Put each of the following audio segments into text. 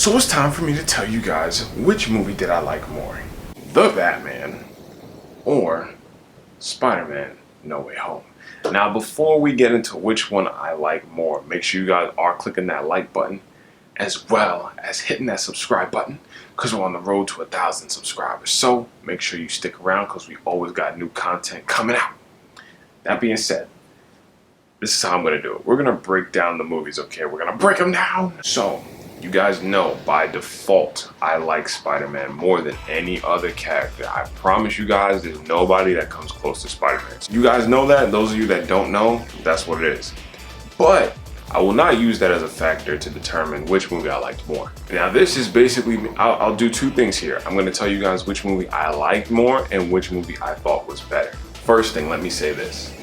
So it's time for me to tell you guys which movie did I like more. The Batman or Spider-Man No Way Home. Now before we get into which one I like more, make sure you guys are clicking that like button as well as hitting that subscribe button because we're on the road to 1,000 subscribers. So make sure you stick around because we always got new content coming out. That being said, this is how I'm going to do it. We're going to break down the movies, okay? We're going to break them down. So you guys know by default I like Spider-Man more than any other character. I promise you guys there's nobody that comes close to Spider-Man. So you guys know that. Those of you that don't know, that's what it is. But I will not use that as a factor to determine which movie I liked more. Now this is basically, I'll do two things here. I'm going to tell you guys which movie I liked more and which movie I thought was better. First thing, let me say this.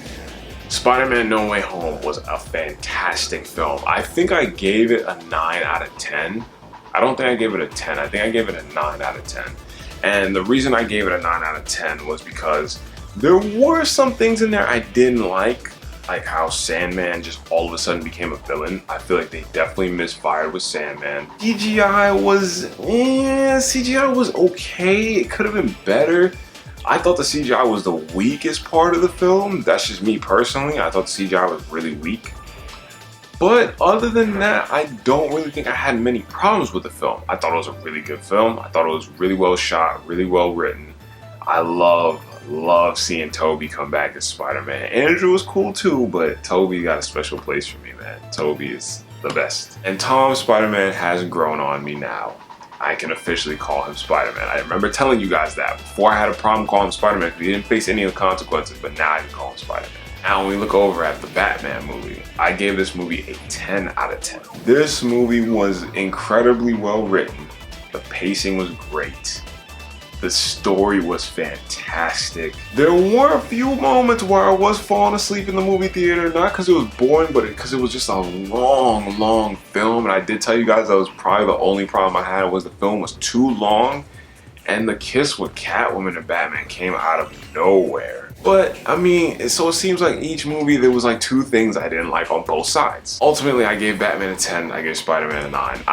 Spider-Man No Way Home was a fantastic film. I think I gave it a 9 out of 10. I don't think I gave it a 10. I think I gave it a 9 out of 10. And the reason I gave it a 9 out of 10 was because there were some things in there I didn't like how Sandman just all of a sudden became a villain. I feel like they definitely misfired with Sandman. CGI was okay. It could have been better. I thought the CGI was the weakest part of the film. That's just me personally. I thought the CGI was really weak. But other than that, I don't really think I had many problems with the film. I thought it was a really good film. I thought it was really well shot, really well written. I love seeing Tobey come back as Spider-Man. Andrew was cool too, but Tobey got a special place for me, man. Tobey is the best. And Tom Spider-Man has grown on me now. I can officially call him Spider-Man. I remember telling you guys that before. I had a problem calling him Spider-Man because he didn't face any of the consequences, but now I can call him Spider-Man. Now when we look over at the Batman movie, I gave this movie a 10 out of 10. This movie was incredibly well written. The pacing was great. The story was fantastic. There were a few moments where I was falling asleep in the movie theater, not because it was boring, but because it was just a long film. And I did tell you guys that was probably the only problem I had was the film was too long. And the kiss with Catwoman and Batman came out of nowhere. But, I mean, so it seems like each movie there was like two things I didn't like on both sides. Ultimately, I gave Batman a 10, I gave Spider-Man a 9.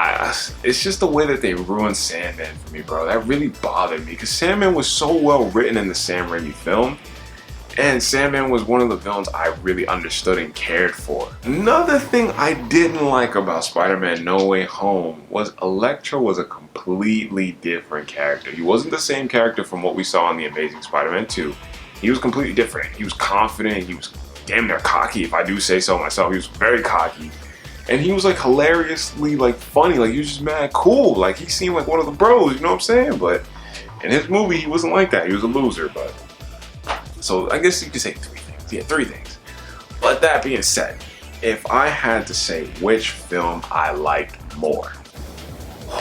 It's just the way that they ruined Sandman for me, bro. That really bothered me because Sandman was so well written in the Sam Raimi film. And Sandman was one of the villains I really understood and cared for. Another thing I didn't like about Spider-Man No Way Home was Electro was a completely different character. He wasn't the same character from what we saw in The Amazing Spider-Man 2. He was completely different. He was confident. He was damn near cocky, if I do say so myself. He was very cocky. And he was like hilariously like funny. Like he was just mad cool. Like he seemed like one of the bros, you know what I'm saying? But in his movie, he wasn't like that. He was a loser, but... So I guess you could say three things. Yeah, three things. But that being said, if I had to say which film I liked more.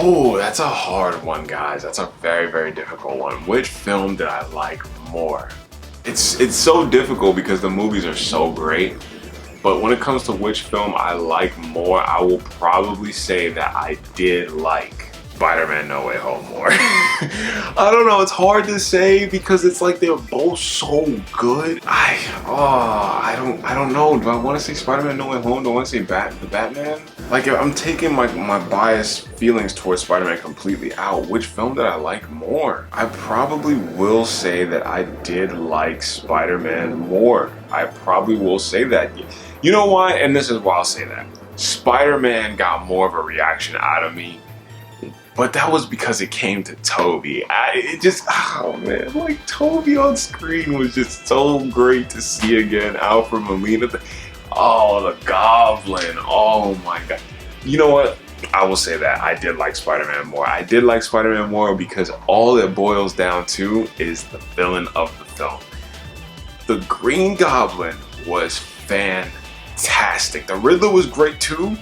Oh, that's a hard one, guys. That's a very difficult one. Which film did I like more? It's so difficult because the movies are so great. But when it comes to which film I like more, I will probably say that I did like Spider-Man No Way Home more. I don't know, it's hard to say because it's like they're both so good. I don't know. Do I want to say Spider-Man No Way Home? Do I want to say the Batman? Like if I'm taking my biased feelings towards Spider-Man completely out, which film did I like more? I probably will say that I did like Spider-Man more. I probably will say that. You know why? And this is why I'll say that. Spider-Man got more of a reaction out of me. But that was because it came to Tobey. Oh man, like Tobey on screen was just so great to see again. Alfred Molina, the Goblin, oh my god. You know what? I will say that I did like Spider-Man more. I did like Spider-Man more because all it boils down to is the villain of the film. The Green Goblin was fantastic. The Riddler was great too,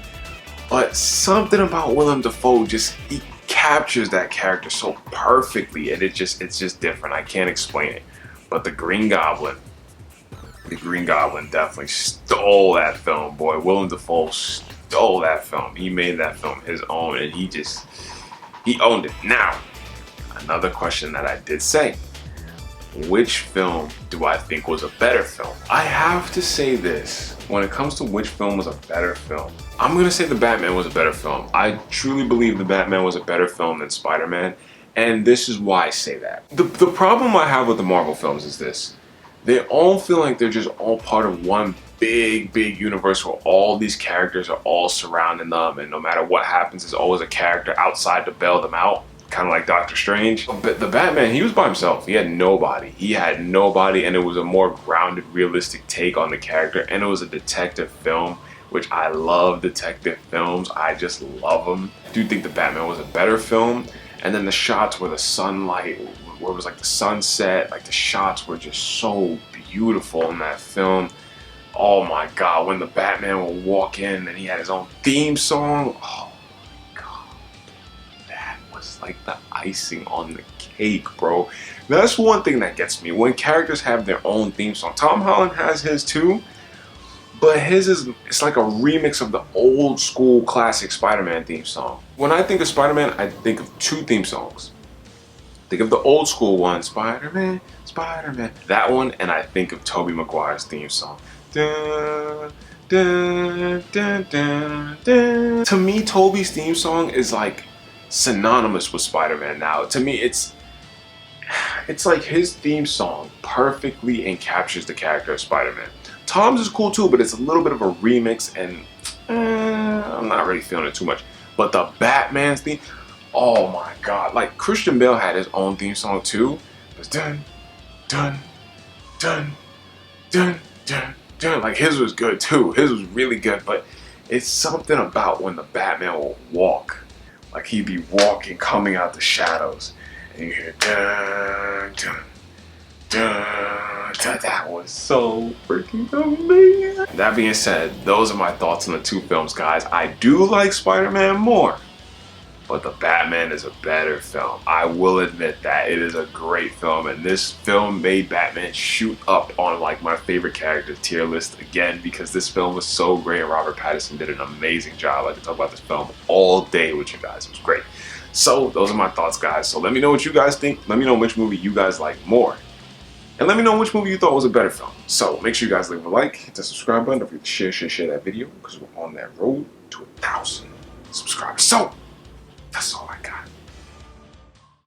but something about Willem Dafoe he captures that character so perfectly, and it's just different. I can't explain it. But the Green Goblin definitely stole that film, boy. Willem Dafoe stole that film. He made that film his own, and he owned it. Now, another question that I did say, which film do I think was a better film? I have to say this. When it comes to which film was a better film, I'm gonna say The Batman was a better film. I truly believe The Batman was a better film than Spider-Man, and this is why I say that. The problem I have with the Marvel films is this. They all feel like they're just all part of one big universe where all these characters are all surrounding them, and no matter what happens, there's always a character outside to bail them out. Kind of like Doctor Strange. But the Batman, he was by himself. He had nobody. And it was a more grounded, realistic take on the character. And it was a detective film, which I love detective films. I just love them. I do think the Batman was a better film. And then the shots where the sunlight, where it was like the sunset, like the shots were just so beautiful in that film. Oh my God, when the Batman would walk in and he had his own theme song. Oh, like the icing on the cake, bro. That's one thing that gets me, when characters have their own theme song. Tom Holland has his too, but his is, it's like a remix of the old school classic Spider-Man theme song. When I think of Spider-Man, I think of two theme songs. Think of the old school one, Spider-Man, Spider-Man, that one, and I think of Tobey Maguire's theme song. Dun, dun, dun, dun, dun. To me, Tobey's theme song is like synonymous with Spider-Man now. To me, it's like his theme song perfectly encaptures the character of Spider-Man. Tom's is cool too, but it's a little bit of a remix, and I'm not really feeling it too much. But the Batman's theme, oh my God. Like, Christian Bale had his own theme song too. It was dun, dun, dun, dun, dun, dun. Like, his was good too. His was really good, but it's something about when the Batman will walk. Like, he'd be walking, coming out the shadows, and you hear dun, dun, dun, dun. That was so freaking amazing. That being said, those are my thoughts on the two films, guys. I do like Spider-Man more, but The Batman is a better film. I will admit that. It is a great film, and this film made Batman shoot up on like my favorite character tier list again, because this film was so great and Robert Pattinson did an amazing job. I could talk about this film all day with you guys. It was great. So those are my thoughts, guys. So let me know what you guys think. Let me know which movie you guys like more. And let me know which movie you thought was a better film. So make sure you guys leave a like, hit the subscribe button, don't forget to share that video, because we're on that road to 1,000 subscribers. So that's all I got.